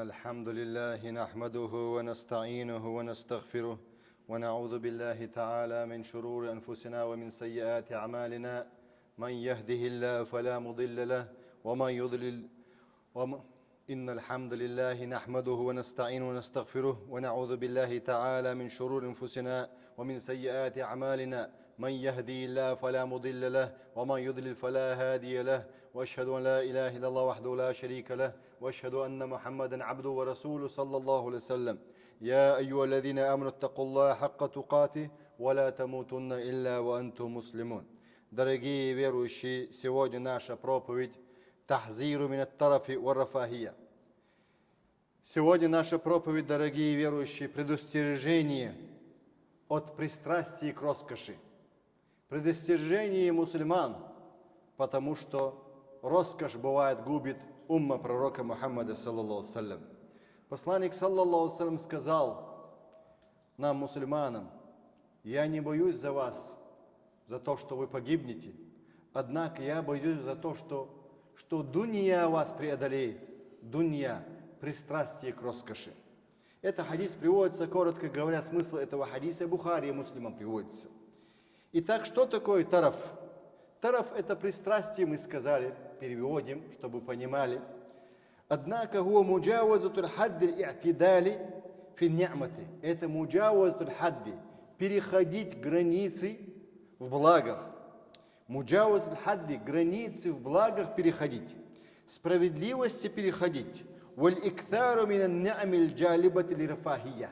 الحمد لله نحمده ونستعينه ونستغفره ونعوذ بالله تعالى من شرور أنفسنا ومن سيئات أعمالنا من يهده الله فلا مضل له ومن يضلل إن الحمد لله نحمده ونستعينه ونستغفره ونعوذ بالله تعالى من شرور أنفسنا ومن سيئات أعمالنا من يهدي الله فلا مضل له ومن يضلل فلا هادي له وأشهد أن لا إله إلا الله وحده لا شريك له وأشهد أن محمدا عبده ورسوله صلى الله عليه وسلم يا أيها الذين آمنوا اتقوا الله حق تقاته ولا تموتن إلا وأنتم مسلمون. Дорогие верующие, сегодня наша проповедь «Тахзиру мин ат-тарафи вар-рафахия». Сегодня наша проповедь, дорогие верующие, предостережение от пристрастий к роскоши. Предостережение мусульман, потому что роскошь бывает губит умма пророка Мухаммада, саллаллаху алейхи вассалям. Посланник, саллаллаху алейхи вассалям, сказал нам, мусульманам: «Я не боюсь за вас, за то, что вы погибнете, однако я боюсь за то, что дунья вас преодолеет». Дунья – пристрастие к роскоши. Это хадис приводится, коротко говоря, смысл этого хадиса Бухари и Муслимом приводится. Итак, что такое тараф? Тараф – это пристрастие, мы сказали, переводим, чтобы понимали. Однако, хуа муджавазатуль хадди и'тидали фи ни'мати. Это муджавазатуль хадди – переходить границы в благах. Муджавазатуль хадди – границы в благах переходить. Справедливости переходить. Валь иктару минан ни'амиль джалибати лирафахия.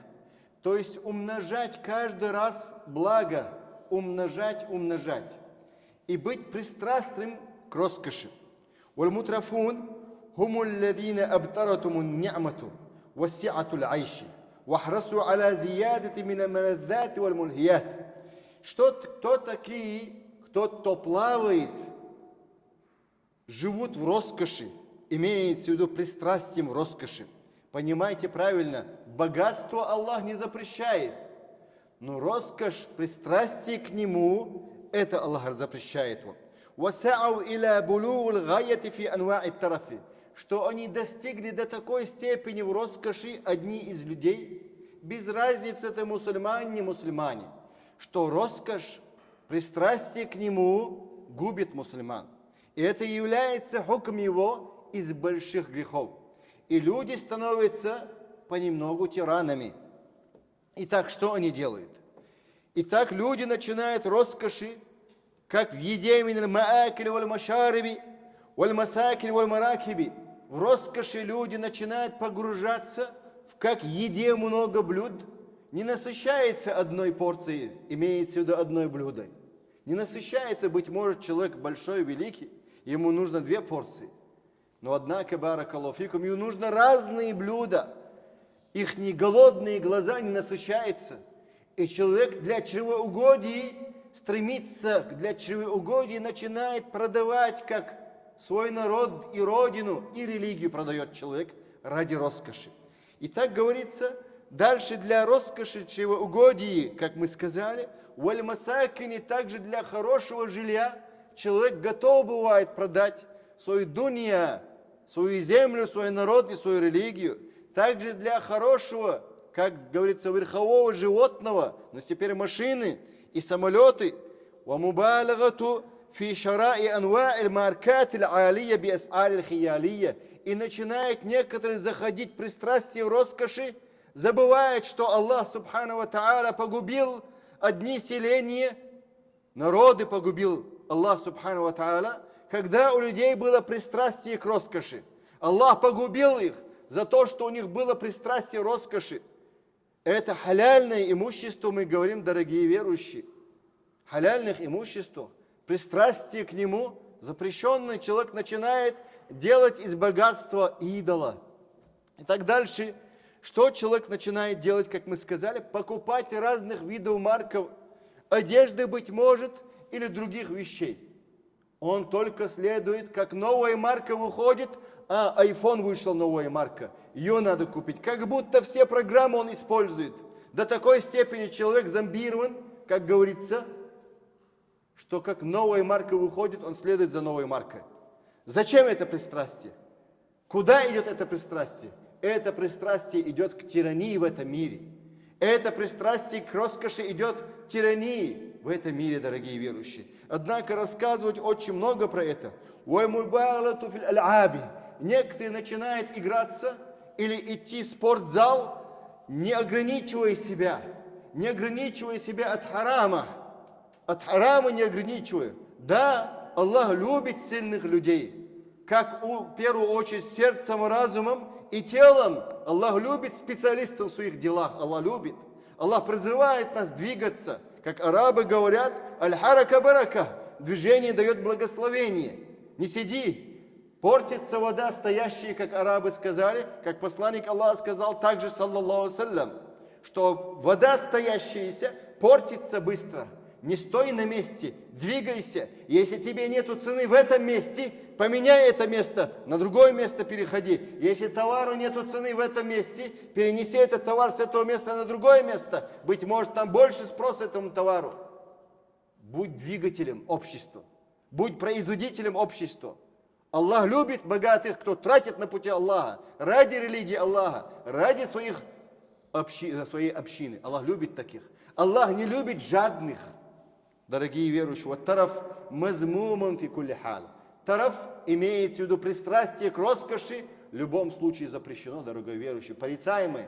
То есть умножать каждый раз благо. Умножать. И быть пристрастным к роскоши. Валь-мутрафун хуму алладина абтаратуму ни'мату васси'ату аль-айши вахрасу аля зиядати мина маладдати валь-мульхият. Кто такие, кто плавает, живут в роскоши, имеется в виду пристрастием в роскоши. Понимаете правильно, богатство Аллах не запрещает. Но роскошь, пристрастие к нему, это Аллах запрещает вам. Что они достигли до такой степени в роскоши одни из людей, без разницы, это мусульмане, не мусульмане, что роскошь, пристрастие к нему губит мусульман. И это является хукм его из больших грехов. И люди становятся понемногу тиранами. Итак, что они делают? Итак, люди начинают роскоши, как в еде мин аль-маакили валь-машариби, валь-масакили валь-маракиби. В роскоши люди начинают погружаться, как в еде много блюд, не насыщается одной порцией, имеется в виду одной блюдо. Не насыщается, быть может, человек большой, великий, ему нужно 2 порции. Но однако, баракаллаху фикум, ему нужно разные блюда. Их не голодные глаза не насыщаются. И человек для чревоугодий стремится, для чревоугодий начинает продавать как свой народ и родину, и религию продает человек ради роскоши. И так говорится, дальше для роскоши, чревоугодий, как мы сказали, валь-масакини, также для хорошего жилья, человек готов бывает продать свою дунья, свою землю, свой народ и свою религию. Также для хорошего, как говорится, верхового животного, но теперь машины и самолеты. И начинает некоторые заходить в пристрастие роскоши, забывает, что Аллах Субхану ва Тааля погубил одни селения, народы погубил Аллах Субхану ва Тааля, когда у людей было пристрастие к роскоши. Аллах погубил их за то, что у них было пристрастие роскоши. Это халяльное имущество, мы говорим, дорогие верующие. Халяльных имуществах, пристрастие к нему, запрещенный человек начинает делать из богатства идола. И так дальше, что человек начинает делать, как мы сказали, покупать разных видов марков, одежды, быть может, или других вещей. Он только следует, как новая марка выходит, iPhone вышла новая марка, ее надо купить. Как будто все программы он использует. До такой степени человек зомбирован, как говорится, что как новая марка выходит, он следует за новой маркой. Зачем это пристрастие? Куда идет это пристрастие? это пристрастие идет к тирании в этом мире. Это пристрастие к роскоши идет к тирании в этом мире, дорогие верующие. Однако рассказывать очень много про это. Некоторые начинают играться или идти в спортзал, не ограничивая себя от харама. От харама не ограничивая. Да, Аллах любит сильных людей, как в первую очередь сердцем, разумом и телом. Аллах любит специалистов в своих делах. Аллах любит. Аллах призывает нас двигаться. Как арабы говорят, аль-харака барака. Движение дает благословение. Не сиди. Портится вода, стоящая, как арабы сказали, как посланник Аллаха сказал, также, саллаллаху саллям, что вода стоящаяся портится быстро. Не стой на месте, двигайся. Если тебе нету цены в этом месте, поменяй это место, на другое место переходи. Если товару нету цены в этом месте, перенеси этот товар с этого места на другое место. Быть может, там больше спроса этому товару. Будь двигателем общества, будь производителем общества. Аллах любит богатых, кто тратит на пути Аллаха, ради религии Аллаха, ради своей общины. Аллах любит таких. Аллах не любит жадных. Дорогие верующие, вот тараф мазмуман фи кулли хал. Тараф имеется в виду пристрастие к роскоши, в любом случае запрещено, дорогой верующий, порицаемое.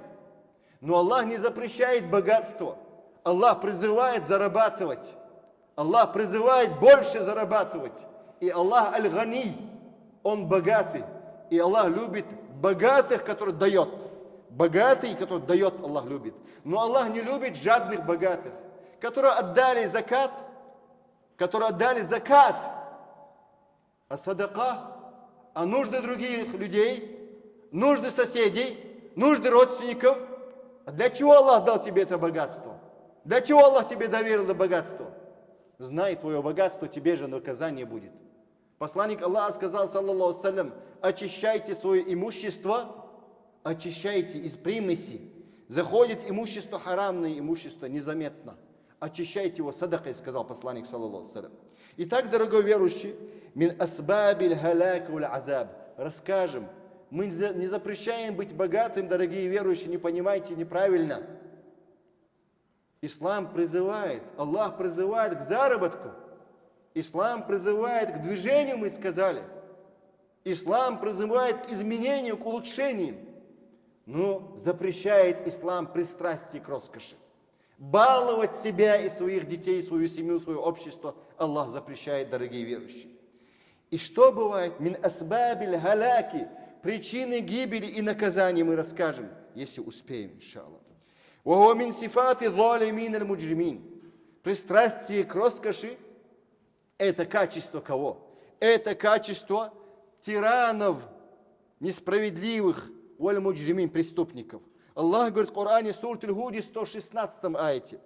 Но Аллах не запрещает богатство. Аллах призывает зарабатывать. Аллах призывает больше зарабатывать. И Аллах аль-гани, Он богатый. И Аллах любит богатых, которые дает. Богатый, который дает, Аллах любит. Но Аллах не любит жадных богатых, которые отдали закат, а садака, а нужды других людей, нужды соседей, нужды родственников. А для чего Аллах дал тебе это богатство? Для чего Аллах тебе доверил это богатство? Знай, твое богатство тебе же наказание будет. Посланник Аллаха сказал, саллаллаху саллям, очищайте свое имущество, очищайте из примеси. Заходит имущество харамное, имущество незаметно. Очищайте его садакой, сказал посланник, саллаллаху саллям. Итак, дорогой верующий, мин асбабиль халяка уль азаб. Расскажем. Мы не запрещаем быть богатым, дорогие верующие, не понимайте неправильно. Ислам призывает, Аллах призывает к заработку. Ислам призывает к движению, мы сказали. Ислам призывает к изменению, к улучшению. Но запрещает ислам пристрастие к роскоши. Баловать себя и своих детей, свою семью, свое общество Аллах запрещает, дорогие верующие. И что бывает? Мин асбабиль халяки. Причины гибели и наказания мы расскажем, если успеем, иншаллах. Ва мин сифати залимин аль-муджримин. Пристрастие к роскоши – это качество кого? Это качество тиранов, несправедливых, валь-муджримин, преступников. Аллах говорит в Коране, сура Аль-Худ, 116 аяте.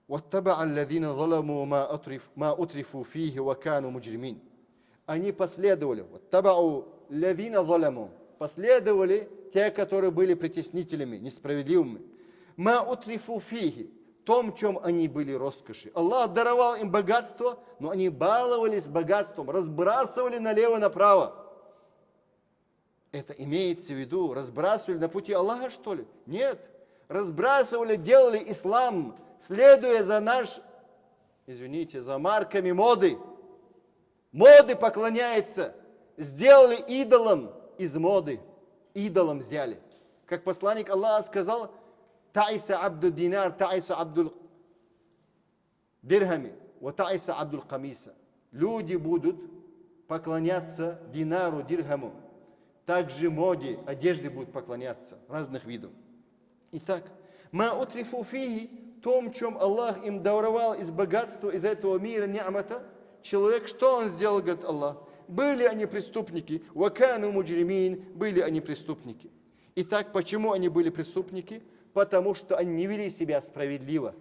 وَاتَّبَعَ الَّذِينَ ظَلَمُوا مَا أُتْرِفُوا فِيهِ وَكَانُوا مُجْرِمِينَ. Они последовали, وَاتَّبَعُوا الَّذِينَ ظَلَمُوا, последовали те, которые были притеснителями, несправедливыми. مَا أُتْرِفُوا فِيهِ, в том, чем они были роскоши. Аллах даровал им богатство, но они баловались богатством, разбрасывали налево-направо. Это имеется в виду, разбрасывали на пути Аллаха, что ли? Нет. Разбрасывали, делали ислам, следуя за за марками моды. Моды поклоняется. Сделали идолом из моды. Идолом взяли. Как посланник Аллаха сказал, таиса абду динар, таиса абдул дирхами, ва таиса абдул камиса. Люди будут поклоняться динару, дирхаму. Также моде, одежды будут поклоняться, разных видов. Итак, ма утрифу фихи, том, чем Аллах им даровал из богатства, из этого мира, ни'мата, человек, что он сделал, говорит Аллах? Были они преступники, вакану муджримин, были они преступники. Итак, почему они были преступники? Потому что они не вели себя справедливо.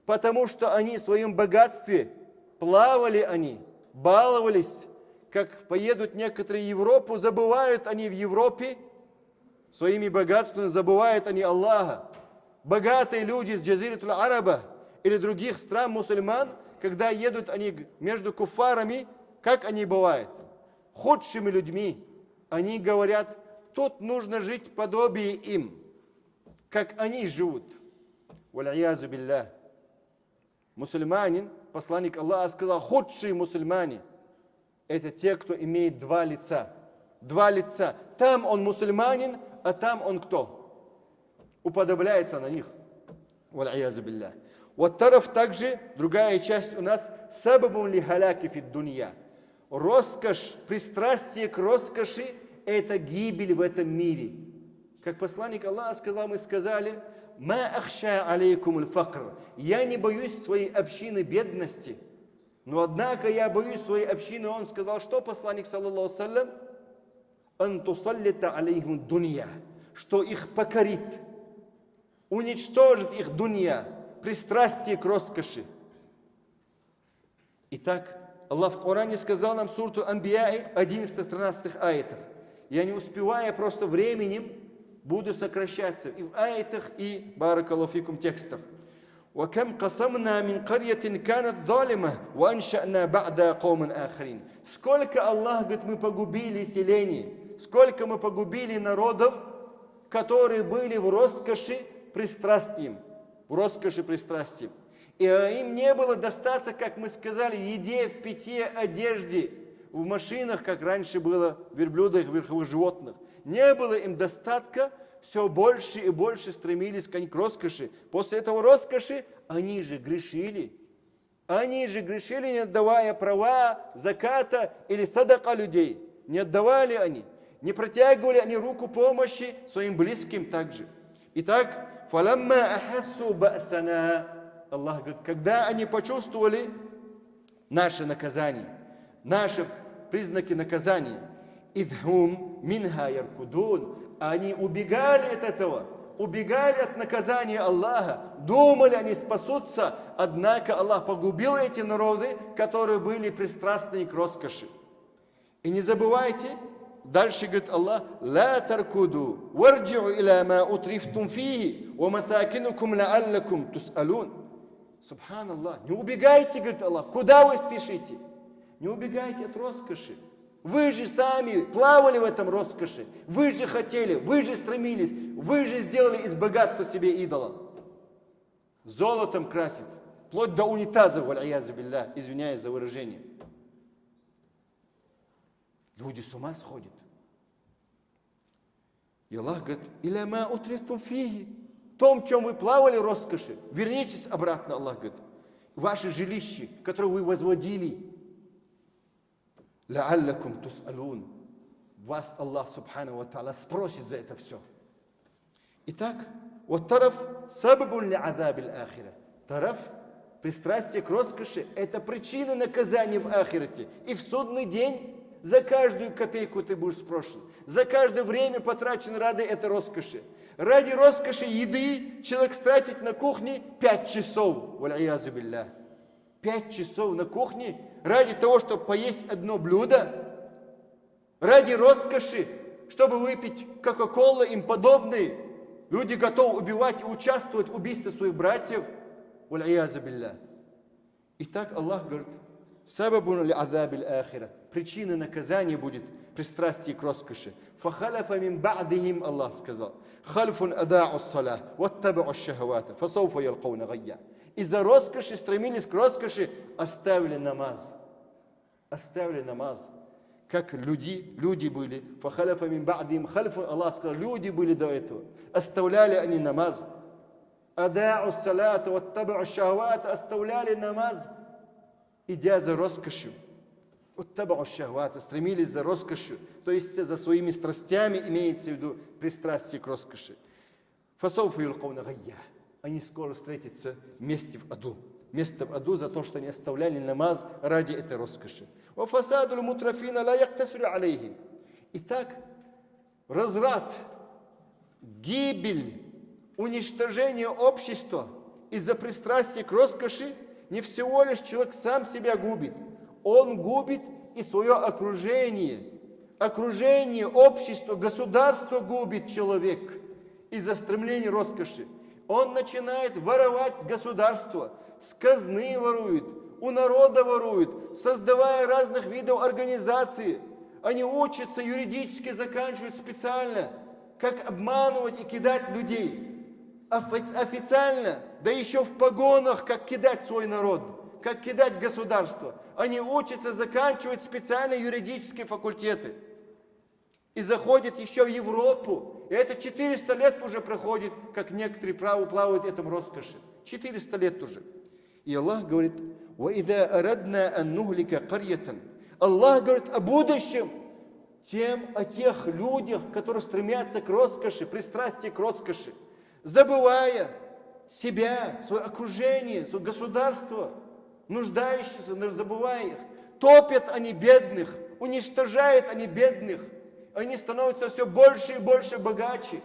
Потому что они в своем богатстве плавали они, баловались. Как поедут некоторые в Европу, забывают они в Европе своими богатствами, забывают они Аллаха. Богатые люди с Джазират аль-Араба или других стран мусульман, когда едут они между куфарами, как они бывают? Худшими людьми. Они говорят, тут нужно жить подобие им, как они живут. Вал'иязу биллях. Мусульманин, посланник Аллаха сказал, худшие мусульмане – это те, кто имеет два лица. Два лица. Там он мусульманин, а там он кто? Уподобляется на них. Вал'иязу биллях. Вот тараф также, другая часть у нас, сабабун ли халяки фид дунья. Роскошь, пристрастие к роскоши – это гибель в этом мире. Как посланник Аллаха сказал, мы сказали, «Ма ахша алейкум аль-факр». Я не боюсь своей общины бедности, но однако я боюсь своей общины. Он сказал, что посланник, саллаллаху саллям, «Ан тусаллита алейхим дунья», что их покорит, уничтожит их дунья, пристрастие к роскоши. Итак, Аллах в Коране сказал нам сурту Анбияи 11-13 аятах. Я не успеваю просто временем, буду сокращаться и в аятах, и баракаллаху фикум текстах. وَكَمْ قَسَمْنَا مِنْ قَرْيَةٍ كَانَتْ ظَالِمَةً وَأَنْشَأْنَا بَعْدَهَا قَوْمًا آخَرِينَ. Сколько, Аллах говорит, мы погубили селений, сколько мы погубили народов, которые были в роскоши пристрастием, в роскоши пристрастием. И им не было достатка, как мы сказали, в еде, в питье, одежде, в машинах, как раньше было, в верблюдах, в верховых животных. Не было им достатка, все больше и больше стремились к роскоши. После этого роскоши они же грешили. Они же грешили, не отдавая права, заката или садака людей. Не отдавали они, не протягивали они руку помощи своим близким также. Итак, فَلَمَّا أَحَسُّوا بَأْسَنَا. Аллах говорит, когда они почувствовали наше наказание, наши признаки наказания, идхум минха яркудун, они убегали от этого, убегали от наказания Аллаха, думали, они спасутся, однако Аллах погубил эти народы, которые были пристрастны к роскоши. И не забывайте, дальше говорит Аллах, ла таркуду, варджиу иля ма утрифтум фихи, ва масакинукум лааллакум тусалун. Субханаллах, не убегайте, говорит Аллах, куда вы спешите? Не убегайте от роскоши. Вы же сами плавали в этом роскоши, вы же хотели, вы же стремились, вы же сделали из богатства себе идола. Золотом красит, вплоть до унитаза, вал'иязу биллях, извиняюсь за выражение. Люди с ума сходят. И Аллах говорит, иля ма утрифтум фихи. В том, в чем вы плавали в роскоши, вернитесь обратно, Аллах говорит, в ваше жилище, которое вы возводили. Лааллакум тусалун. Вас Аллах субхану ва та'аля спросит за это все. Итак, вот тараф сабабун ли адабиль ахира. Тараф, пристрастие к роскоши, это причина наказания в ахирате. И в судный день за каждую копейку ты будешь спрошен. За каждое время потрачено ради этой роскоши. Ради роскоши еды человек тратит на кухне 5 часов. Вал'иязу биллях. 5 часов на кухне ради того, чтобы поесть одно блюдо. Ради роскоши, чтобы выпить кока-колу и им подобные. Люди готовы убивать и участвовать в убийстве своих братьев. Вал'иязу биллях. Итак, Аллах говорит, сабабун ли адабиль ахира. Причина наказания будет пристрастие к роскоши. Фахаляфа мин ба'дихим, Аллах сказал, хальфун ада'у ссалах, ваттаба'у шахавата, фасауфа ялкауна гайя. Из-за роскоши стремились к роскоши, оставили намаз. Оставили намаз. Как люди были. Фахаляфа мин ба'дихим хальфун, Аллах сказал, люди были до этого. Оставляли они намаз. Ада'у ссалата, ваттаба'у шахавата, оставляли намаз, идя за роскошью. Уттабау шахвата, стремились за роскошью, то есть за своими страстями, имеется в виду пристрастие к роскоши. Фасауфу юлкауна гайя. Они скоро встретятся вместе в аду. Место в аду за то, что они оставляли намаз ради этой роскоши. Ва фасадуль мутрафина ла яктасру алейхим. Итак, разврат, гибель, уничтожение общества из-за пристрастия к роскоши не всего лишь человек сам себя губит. Он губит и свое окружение. Окружение, общество, государство губит человек из-за стремления роскоши. Он начинает воровать с государства, с казны ворует, у народа ворует, создавая разных видов организаций, Они учатся, юридически заканчивают специально, как обманывать и кидать людей. Официально, да еще в погонах, как кидать свой народ, как кидать государство. Они учатся, заканчивают специальные юридические факультеты. И заходят еще в Европу. И это 400 лет уже проходит, как некоторые плавают в этом роскоши. 400 лет уже. И Аллах говорит, وَإِذَا أَرَدْنَا أَن نُهْلِكَ قَرْيَةً. Аллах говорит о будущем, о тех людях, которые стремятся к роскоши, пристрастие к роскоши, забывая себя, свое окружение, свое государство, нуждающихся, забывая их. Топят они бедных, уничтожают они бедных. Они становятся все больше и больше богаче.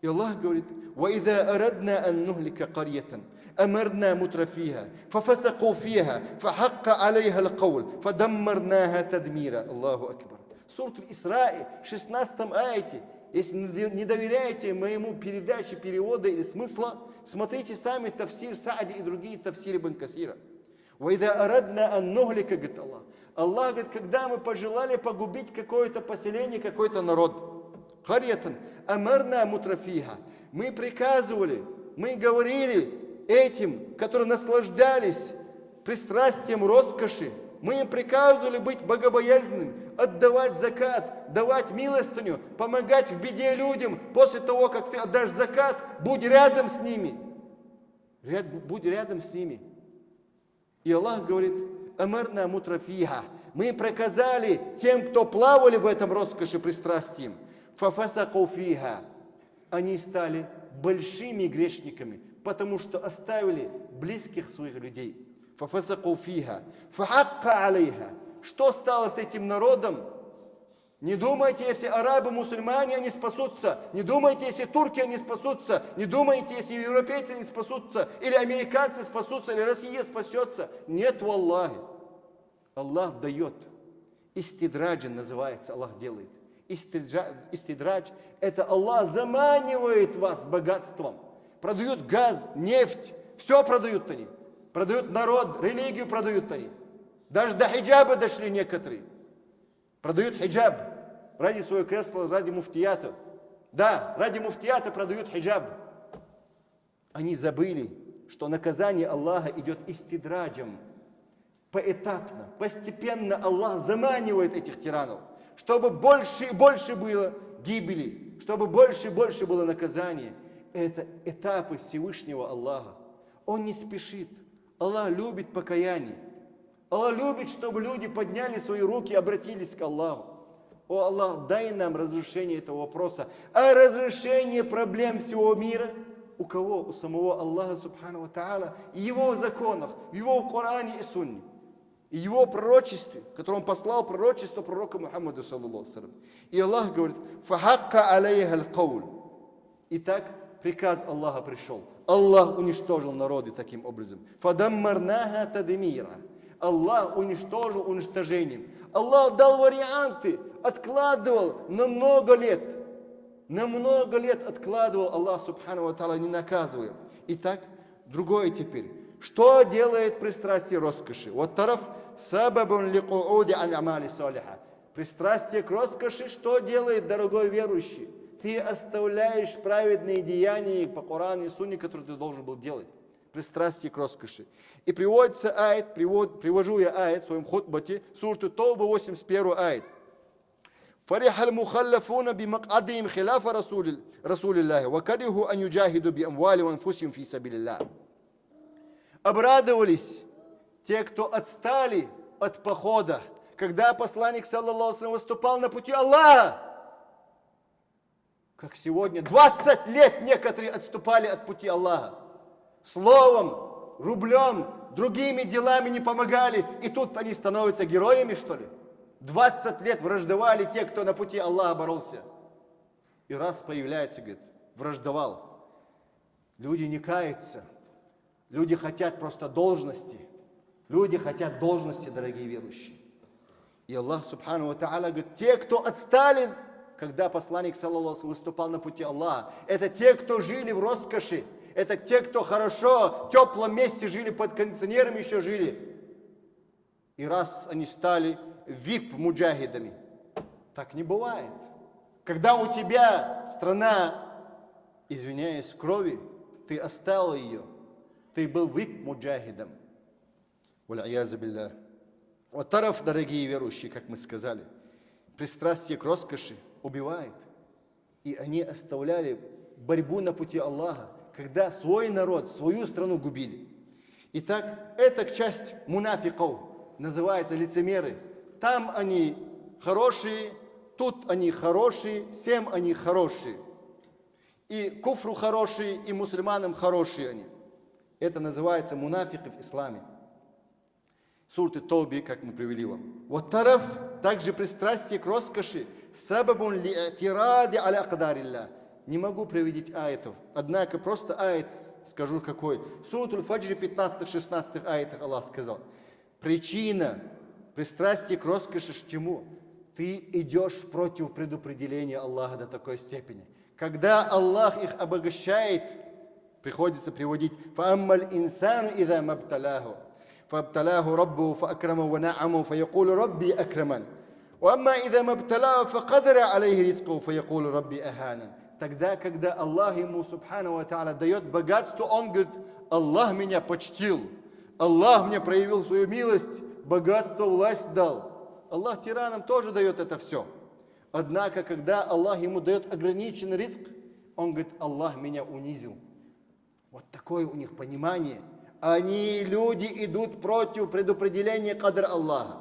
И Аллах говорит, وَإِذَا أَرَدْنَا أَن نُهْلِكَ قَرْيَةً أَمَرْنَا مُتْرَ فِيهَا فَفَسَقُوا فِيهَا فَحَقَّ عَلَيْهَا الْقَوْلُ فَدَمَّرْنَاهَا تَدْمِيرًا. Аллаху Акбар. Сура Исраи, 16 аяте. Если не доверяете моему передаче перевода или смысла, смотрите сами тафсир Саади и другие тафсиры Ибн Касира. وَإِذَا أَرَدْنَا أَن نُهْلِكَ, говорит Аллах. Аллах говорит, когда мы пожелали погубить какое-то поселение, какой-то народ. Харьятан, амарна мутрафиха. Мы приказывали, мы говорили этим, которые наслаждались пристрастием роскоши, мы им приказывали быть богобоязненным, отдавать закат, давать милостыню, помогать в беде людям. После того, как ты отдашь закат, будь рядом с ними. Будь рядом с ними. И Аллах говорит, амарна мутрафиха. Мы приказали тем, кто плавали в этом роскоши пристрастием, фафасаку фиха. Они стали большими грешниками, потому что оставили близких своих людей. Фафасаку фиха. Фахакка алейха. Что стало с этим народом? Не думайте, если арабы, мусульмане, они спасутся. Не думайте, если турки, они спасутся. Не думайте, если европейцы, они спасутся. Или американцы спасутся, или Россия спасется. Нет, валлахи. Аллах дает. Истидраджин называется, Аллах делает. Истидрадж – это Аллах заманивает вас богатством. Продают газ, нефть, все продают они. Продают народ, религию продают они. Даже до хиджаба дошли некоторые. Продают хиджаб ради своего кресла, ради муфтията. Да, ради муфтията продают хиджаб. Они забыли, что наказание Аллаха идет истидраджем. Поэтапно, постепенно Аллах заманивает этих тиранов, чтобы больше и больше было гибели, чтобы больше и больше было наказания. Это этапы Всевышнего Аллаха. Он не спешит. Аллах любит покаяние. Аллах любит, чтобы люди подняли свои руки и обратились к Аллаху. О Аллах, дай нам разрешение этого вопроса. А разрешение проблем всего мира у кого? У самого Аллаха Субхану ва Тааля и Его законах, в Его Коране и Сунне. И Его пророчестве, которое Он послал пророчество пророка Мухаммаду саллаллаху алейхи ва саллям. И Аллах говорит, «Фахакка алейха аль-кауль». Итак, приказ Аллаха пришел. Аллах уничтожил народы таким образом. «Фадаммарнаха тадмира». Аллах уничтожил уничтожением. Аллах дал варианты, откладывал на много лет. На много лет откладывал Аллах Субхану ва Тааля, не наказывая. Итак, другое теперь. Что делает пристрастие роскоши? Вот тараф сабабун ликууди ан амали салиха. Пристрастие к роскоши, что делает, дорогой верующий? Ты оставляешь праведные деяния по Корану и Сунне, которые ты должен был делать. Пристрастие к роскоши. И приводится аят, привожу я аят в своем хутбате, сурту Тауба, 81 аят. فرح المخلفون بمقعدهم خلاف رسول الله وكرهوا أن يجاهدوا بأموالهم وأنفسهم في سبيل الله. Обрадовались те, кто отстали от похода, когда посланник саллаллаху алейхи ва саллям выступал на пути Аллаха. Как сегодня, 20 лет некоторые отступали от пути Аллаха. Словом, рублем, другими делами не помогали, и тут они становятся героями, что ли? 20 лет враждовали те, кто на пути Аллаха боролся. И раз появляется, говорит, враждовал. Люди не каются. Люди хотят просто должности. Люди хотят должности, дорогие верующие. И Аллах Субхану ва Тааля говорит, те, кто отстали, когда посланник саллаллаху алейхи ва саллям выступал на пути Аллаха, это те, кто жили в роскоши. Это те, кто хорошо, в теплом месте жили, под кондиционером еще жили. И раз они стали вип-муджахидами, так не бывает. Когда у тебя страна, извиняюсь, крови, ты оставил ее, ты был вик муджахидом. Вал'иязу билля. Вот тараф, дорогие верующие, как мы сказали, пристрастие к роскоши убивает. И они оставляли борьбу на пути Аллаха, когда свой народ, свою страну губили. Итак, эта часть мунафиков называется лицемеры. Там они хорошие, тут они хорошие, всем они хорошие. И куфру хорошие, и мусульманам хорошие они. Это называется мунафики в исламе. Сурат Тауби, как мы привели вам. Вот тараф, также пристрастие к роскоши, сабабун ли атиради аля акдарилля. Не могу приводить аятов, однако просто аят скажу какой. Сурат Аль-Фаджр 15-16 аятах Аллах сказал. Причина пристрастия к роскоши к чему? Ты идешь против предопределения Аллаха до такой степени. Когда Аллах их обогащает, приходится приводить فَأَمَّا الْإِنسَانُ إِذَا مَبْتَلَاهُ فَابْتَلَاهُ رَبُّهُ فَأَكْرَمَهُ وَنَعَمَهُ فَيَقُولُ رَبِّي أَكْرَمَنِ وَأَمَّا إِذَا مَبْتَلَاهُ فَقَدَرَ عَلَيْهِ رِزْقَهُ فَيَقُولُ رَبِّي أَهَانَنِ. Тогда, когда Аллах ему, субхану ва та'аля, дает богатство, он говорит, Аллах меня почтил, Аллах мне проявил свою милость, богатство, власть дал. Аллах тиранам тоже дает это все. Однако, когда Аллах ему дает ограниченный ризк, он говорит, Аллах меня унизил. Вот такое у них понимание. Они, люди, идут против предопределения кадр Аллаха.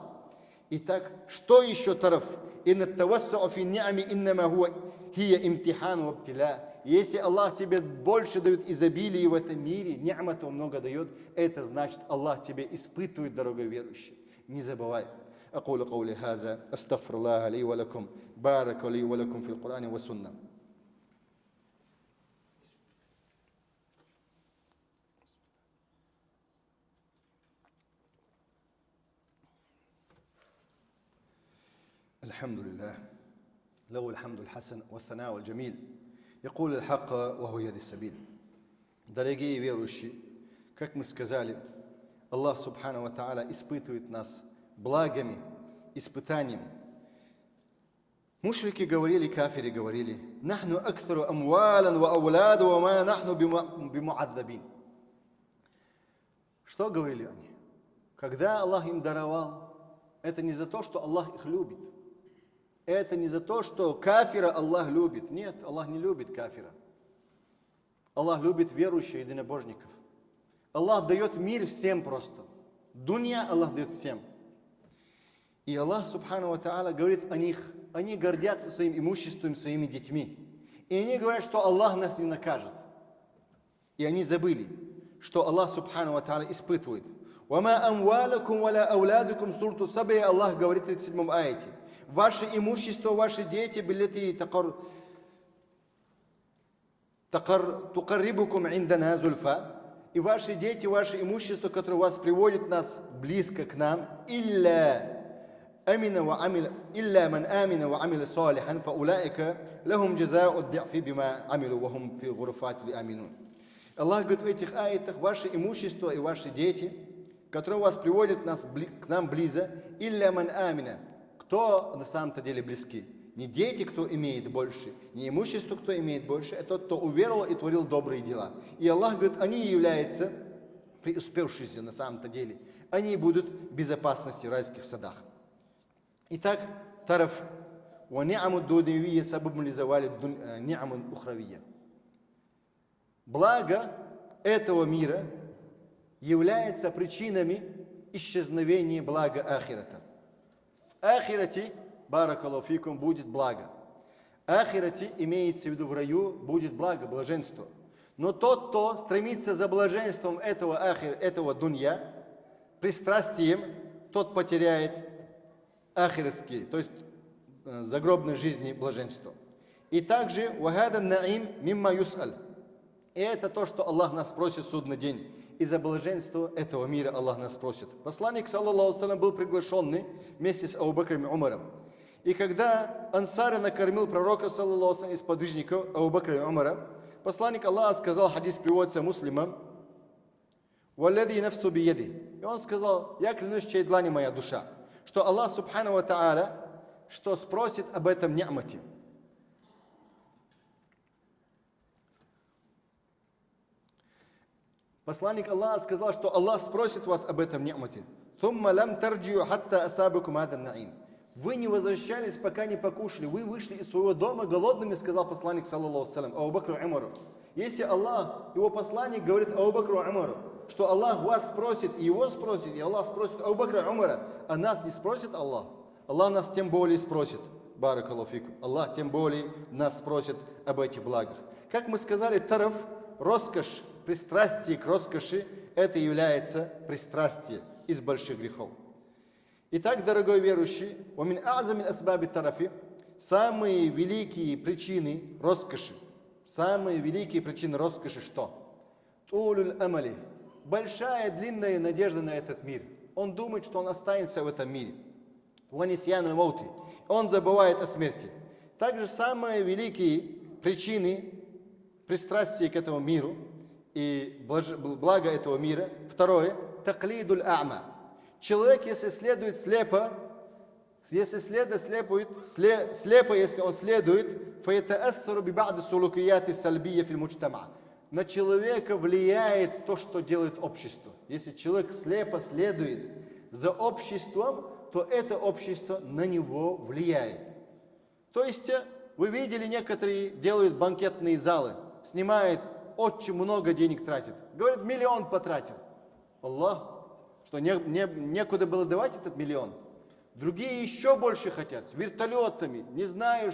Итак, что еще тараф? Инна тавассу фи ни'ами иннама хуа хия имтихан ва ibtila. Если Аллах тебе больше дает изобилия в этом мире, ни'мату много дает, это значит, Аллах тебя испытывает, дорогой верующий. Не забывай. أقول قولي هذا أستغفر الله لي ولكم بارك لي ولكم في القرآن والسنة. الحمد لله له الحمد الحسن والثناء والجميل يقول الحق وهو يهدي السبيل. Дорогие верующие, как мы сказали, Аллах Субхану ва Тааля испытывает нас благами, испытанием. Мушрики говорили, кафири говорили, «Нахну аксару амвалан ва ауладу ва ма нахну бимуадзабин». Что говорили они? Когда Аллах им даровал, это не за то, что Аллах их любит. Это не за то, что кафира Аллах любит. Нет, Аллах не любит кафира. Аллах любит верующих и единобожников. Аллах дает мир всем просто. Дунья Аллах дает всем. И Аллах Субхану ва Тааля говорит о них, они гордятся своим имуществом, своими детьми. И они говорят, что Аллах нас не накажет. И они забыли, что Аллах Субхану ва Тааля испытывает. «Вама амвалакум валя ауладукум» сурту Саби, Аллах говорит в 37 аяте. Ваше имущество, ваши дети, билеты тукаррибукум индана зульфа. И ваши дети, ваше имущество, которое вас приводит нас близко к нам, илля ман амина ва амиля салихан, фаулаика лахум джазау ад-ди'фи бима амилу ва хум фи гуруфати ли аминун. Аллах говорит в этих аятах, ваше имущество и ваши дети, которые вас приводят к нам близко, илля ман амина. Кто на самом-то деле близки? Не дети, кто имеет больше, не имущество, кто имеет больше, а тот, кто уверовал и творил добрые дела. И Аллах говорит, они являются преуспевшими на самом-то деле. Они будут в безопасности в райских садах. Итак, тараф. Благо этого мира является причинами исчезновения блага ахирата. В ахирате, баракаллаху фикум, будет благо. Ахирате имеется в виду в раю, будет благо, блаженство. Но тот, кто стремится за блаженством этого дунья, пристрастием, тот потеряет ахиратские, то есть загробной жизни блаженство. И также вагадан наим мимма юсаль. И это то, что Аллах нас просит в судный день. Из-за блаженства этого мира Аллах нас просит. Посланник, саллаллаху алейхи, был приглашенный вместе с Абу Бакром и Умаром. И когда Ансар накормил пророка, саллаллаху алейхи, из подвижников Абу Бакра и Умара, посланник Аллаха сказал, хадис приводится муслимом, «Валлади нафсу биеди». И он сказал, я клянусь, чьей длани моя душа, что Аллах, субхану ва та'аля, что спросит об этом ни'мате. Посланник Аллаха сказал, что Аллах спросит вас об этом ни'мате. «Тумма лам тарджию хатта асабакум адан наим». Вы не возвращались, пока не покушали. Вы вышли из своего дома голодными, сказал посланник, саллаллаху салям, Абу Бакру Умару. Если Аллах, его посланник говорит Абу Бакру Умару, что Аллах вас спросит, и его спросит, и Аллах спросит Абу Бакра Умара, а нас не спросит Аллах, Аллах нас тем более спросит. Баракаллаху фикум. Аллах тем более нас спросит об этих благах. Как мы сказали, тараф, роскошь, пристрастие к роскоши, это является пристрастие из больших грехов. Итак, дорогой верующий, وَمِنْ أَعْزَمِ الْأَسْبَابِ التَّرَفِ самые великие причины роскоши, самые великие причины роскоши что? Тулюль амали, большая длинная надежда на этот мир. Он думает, что он останется в этом мире. وَنِسْيَانُ الْمَوْتِ он забывает о смерти. Также самые великие причины пристрастия к этому миру и блага этого мира. Второе, таклидуль а'ма. Человек, если следует слепо, если он следует, фаятаассару биба'ди сулукияти сальбия фил муджтама. На человека влияет то, что делает общество. Если человек слепо следует за обществом, то это общество на него влияет. То есть, вы видели, некоторые делают банкетные залы, снимают, очень много денег тратят. Говорят, 1 миллион потратил. Аллах, что некуда было давать этот 1 миллион. Другие еще больше хотят, с вертолетами, не знаю,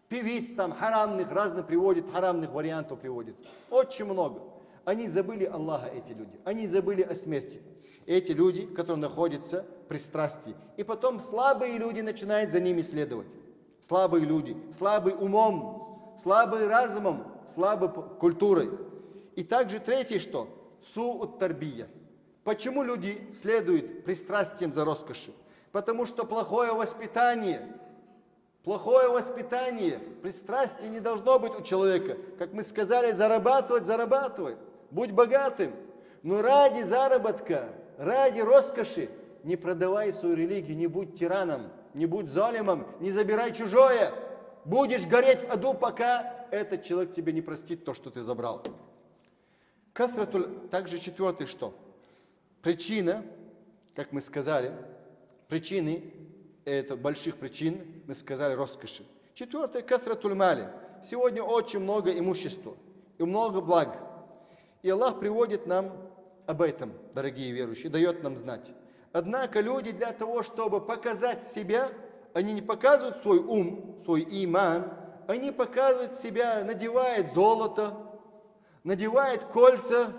певиц там харамных, разных приводят, харамных вариантов приводят. Очень много. Они забыли Аллаха, эти люди. Они забыли о смерти. Эти люди, которые находятся в пристрастии. И потом слабые люди начинают за ними следовать. Слабые люди, слабые умом, слабые разумом, слабой культурой. И также третье, что? Су'ут тарбия. Почему люди следуют пристрастием за роскошью? Потому что плохое воспитание, пристрастие не должно быть у человека. Как мы сказали, зарабатывай, будь богатым. Но ради заработка, ради роскоши не продавай свою религию, не будь тираном, не будь залимом, не забирай чужое. Будешь гореть в аду, пока этот человек тебе не простит то, что ты забрал. Также четвертый что? Причина, как мы сказали, причины, это больших причин, мы сказали, роскоши. Четвертое, касратуль мали. Сегодня очень много имущества и много благ. И Аллах приводит нам об этом, дорогие верующие, дает нам знать. Однако люди для того, чтобы показать себя, они не показывают свой ум, свой иман, они показывают себя, надевают золото, надевают кольца.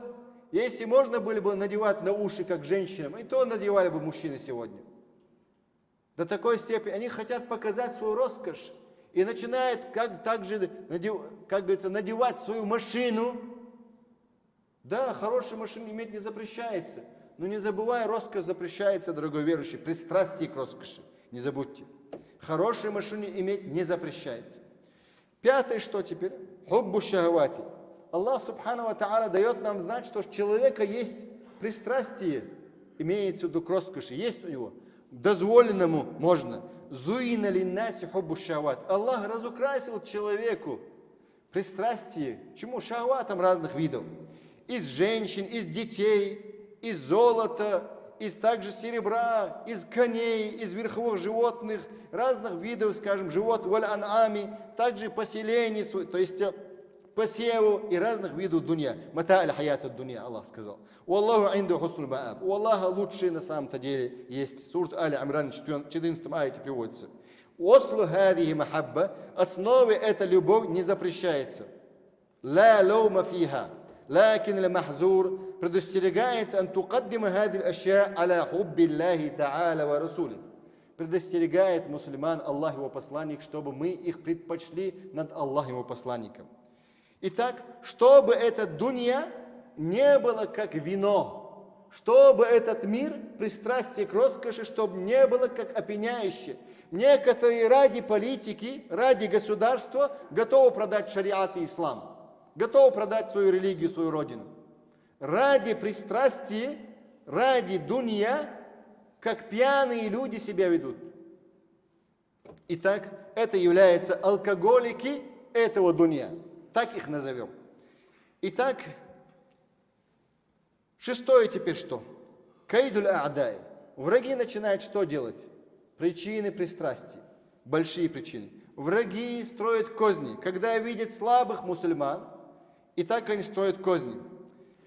Если можно было бы надевать на уши, как женщинам, и то надевали бы мужчины сегодня. До такой степени они хотят показать свою роскошь и начинают также, как говорится, надевать свою машину. Да, хорошую машину иметь не запрещается, но не забывай, роскошь запрещается, дорогой верующий, пристрастие к роскоши. Не забудьте. Хорошую машину иметь не запрещается. Пятое, что теперь? Хуббу шахавати. Аллах Субхану ва Тааля дает нам знать, что у человека есть пристрастие, имеется в виду к роскоши, есть у него. Дозволенному можно. Зуина линнаси хуббу шахават. Аллах разукрасил человеку пристрастие. Чему? Шахаватам разных видов. Из женщин, из детей, из золота, из также серебра, из коней, из верховых животных, разных видов, скажем, животных, валь-ан'ами, также поселений, то есть посеву и разных видов дунья. Мата аль-хаята дунья, Аллах сказал. У Аллаху инду хуснул мааб. У Аллаха лучшие на самом-то деле есть. Сурат Али-Имран, 14 аяте приводится. Ослу хадихи махабба, основе эта любовь не запрещается. Ла лаума фиха. Лакин ля-махзур, предостерегается ан тукаддима хади аль-ашья аля хубби Аллахи та'аля ва расули. Предостерегает мусульман Аллах его посланник, чтобы мы их предпочли над Аллахом его посланником. Итак, чтобы эта дунья не было как вино, чтобы этот мир, пристрастие к роскоши, чтобы не было как опьяняющее. Некоторые ради политики, ради государства готовы продать шариат и ислам. Готовы продать свою религию, свою родину. Ради пристрастия, ради дунья, как пьяные люди себя ведут. Итак, это является алкоголики этого дунья. Так их назовем. Итак, шестое теперь что? Кайдуль а'дай. Враги начинают что делать? Причины пристрастий. Большие причины. Враги строят козни, когда видят слабых мусульман, и так они строят козни.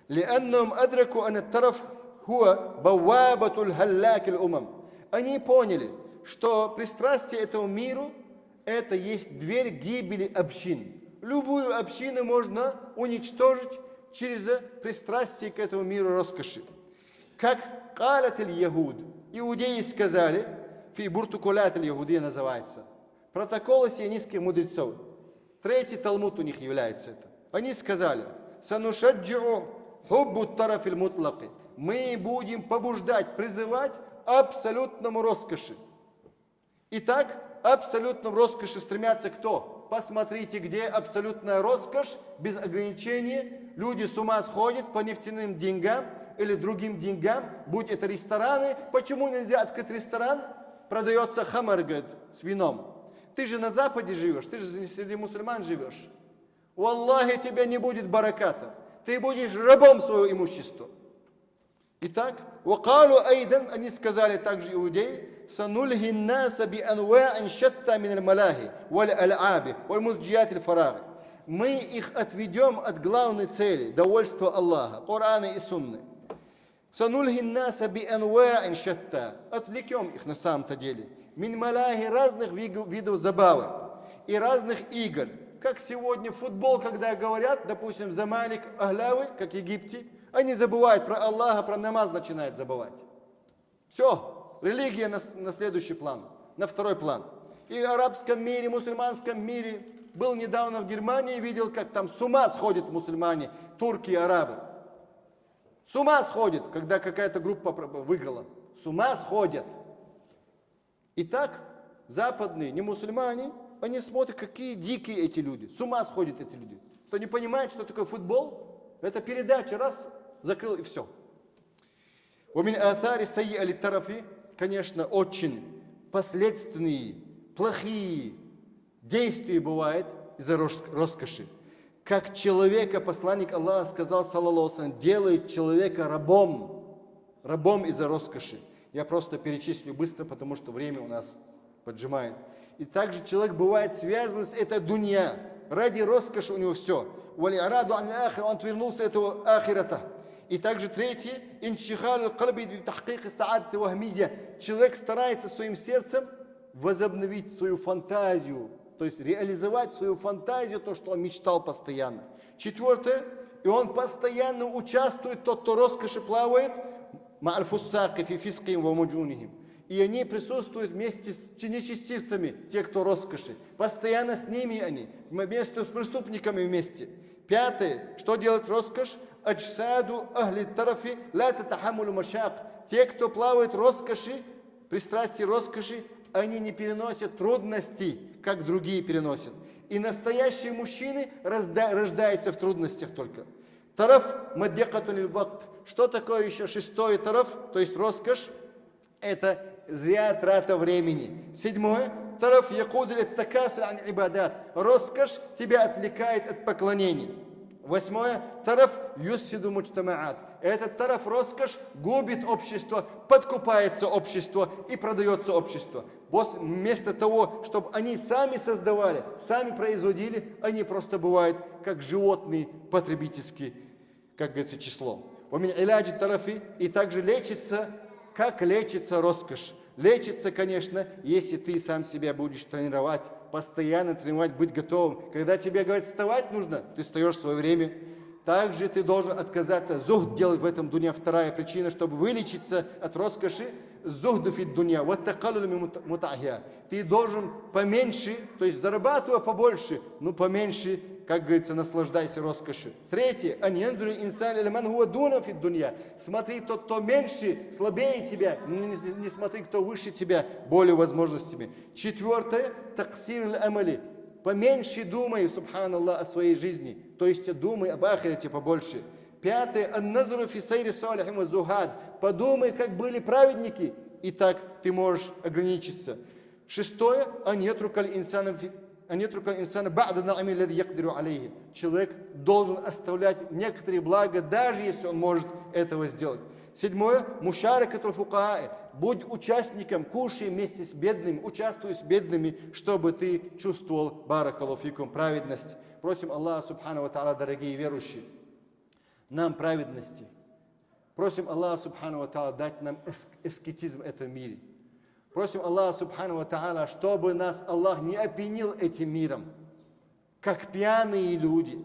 لأنهم أدركوا أن الطرف هو بوابة الهلاك الأمم. Они поняли, что пристрастие этому миру – это есть дверь гибели общин. Любую общину можно уничтожить через пристрастие к этому миру роскоши. Как قالت اليهود, иудеи сказали, фи буртукулят аль-Яхудия называется, протоколы сионистских мудрецов. Третий талмуд у них является это. Они сказали, санушаджиу хуббу тарафиль мутлаки. Мы будем побуждать, призывать абсолютному роскоши. Итак, абсолютному роскоши стремятся кто? Посмотрите, где абсолютная роскошь, без ограничений. Люди с ума сходят по нефтяным деньгам или другим деньгам, будь это рестораны. Почему нельзя открыть ресторан? Продается хамар, говорит, с вином. Ты же на Западе живешь, ты же среди мусульман живешь. Валлахи, тебя не будет бараката. Ты будешь рабом своего имущества. Итак, وقالوا أيضا, они сказали также иудеи, سنلهي الناس بأنواع شتى من الملاهي والألعاب والمزجيات الفراغ. Мы их отведем от главной цели, довольства Аллаха, Корана и Сунны. سنلهي الناس بأنواع شتى. Отвлекем их на самом-то деле. Мин маляхи, разных видов забавы и разных игр. Как сегодня футбол, когда говорят, допустим, Замалик, Ахлявы, как в Египте, они забывают про Аллаха, про намаз начинают забывать. Все, религия на следующий план, на второй план. И в арабском мире, мусульманском мире, был недавно в Германии, видел, как там с ума сходят мусульмане, турки и арабы. С ума сходят, когда какая-то группа выиграла. С ума сходят. Итак, западные, не мусульмане, они смотрят, какие дикие эти люди. С ума сходят эти люди. Кто не понимает, что такое футбол, это передача, раз, закрыл и все. ومن آثار السيئة للطرف, конечно, очень последственные, плохие действия бывают из-за роскоши. Как человека, посланник Аллаха сказал, саллаллаху алейхи ва саллям, делает человека рабом из-за роскоши. Я просто перечислю быстро, потому что время у нас поджимает. И также человек бывает связан с этой дунья. Ради роскоши у него все. Он отвернулся от этого ахирата. И также третье. Человек старается своим сердцем возобновить свою фантазию. То есть реализовать свою фантазию, то, что он мечтал постоянно. Четвертое. И он постоянно участвует, тот, кто роскоши плавает, и они присутствуют вместе с нечестивцами, те, кто роскоши. Постоянно с ними они, вместе с преступниками вместе. Пятое, что делает роскошь? Аджсаду ахли тарафи ла татахамулу машак. Те, кто плавает роскоши, пристрастие роскоши, они не переносят трудностей, как другие переносят. И настоящие мужчины рождаются в трудностях только. Тараф маддякатун иль-вакт. Что такое еще шестое тараф, то есть роскошь? Это зря трата времени. Седьмое. Тараф якуд ат-такасуль ан ибадат. Роскошь тебя отвлекает от поклонений. Восьмое. Тараф юссиду муджтамаат. Этот тараф, роскошь, губит общество, подкупается общество и продается общество. Вместо того, чтобы они сами создавали, сами производили, они просто бывают как животные потребительские, как говорится, число. И также лечится, как лечится роскошь. Лечится, конечно, если ты сам себя будешь тренировать, постоянно тренировать, быть готовым. Когда тебе говорят, вставать нужно, ты встаешь в свое время. Также ты должен отказаться, зухд делать в этом дуня. Вторая причина, чтобы вылечиться от роскоши, зухду фид дуня. Ты должен поменьше, то есть зарабатывай побольше, но поменьше, как говорится, наслаждайся роскошью. Третье, смотри тот, кто меньше, слабее тебя, не смотри, кто выше тебя, более возможностями. Четвертое, таксир аль-амали. Поменьше думай, субханаллах, о своей жизни. То есть думай об ахирате побольше. Пятое. Ан-назру фи сайри салихим ва зухад. Подумай, как были праведники, и так ты можешь ограничиться. Шестое, человек должен оставлять некоторые блага, даже если он может этого сделать. Седьмое, мушаракатуль фукаа, будь участником, кушай вместе с бедными, участвуй с бедными, чтобы ты чувствовал, баракаллаху фикум, праведность. Просим Аллаха субхану ва тааля, дорогие верующие, нам праведности. Просим Аллаха субхану ва тааля дать нам аскетизм в этом мире. Просим Аллаха субхану ва тааля, чтобы нас Аллах не опьянил этим миром, как пьяные люди.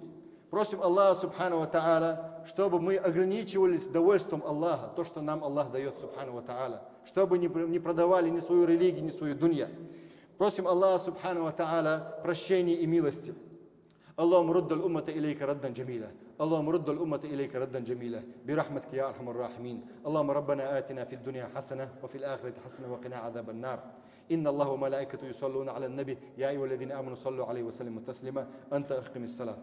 Просим Аллаха субхану ва тааля, чтобы мы ограничивались довольством Аллаха, то, что нам Аллах дает субхану ва тааля, чтобы не продавали ни свою религию, ни свою дунья. Просим Аллаха субхану ва тааля прощения и милости. اللهم رد الأمة إليك ردا جميلا اللهم رد الأمة إليك ردا جميلا برحمتك يا أرحم الراحمين اللهم ربنا آتنا في الدنيا حسنة وفي الآخرة حسنة وقنا عذاب النار إن الله وملائكته يصلون على النبي يا أيها الذين آمنوا صلوا عليه وسلموا تسليما أنت أقم الصلاة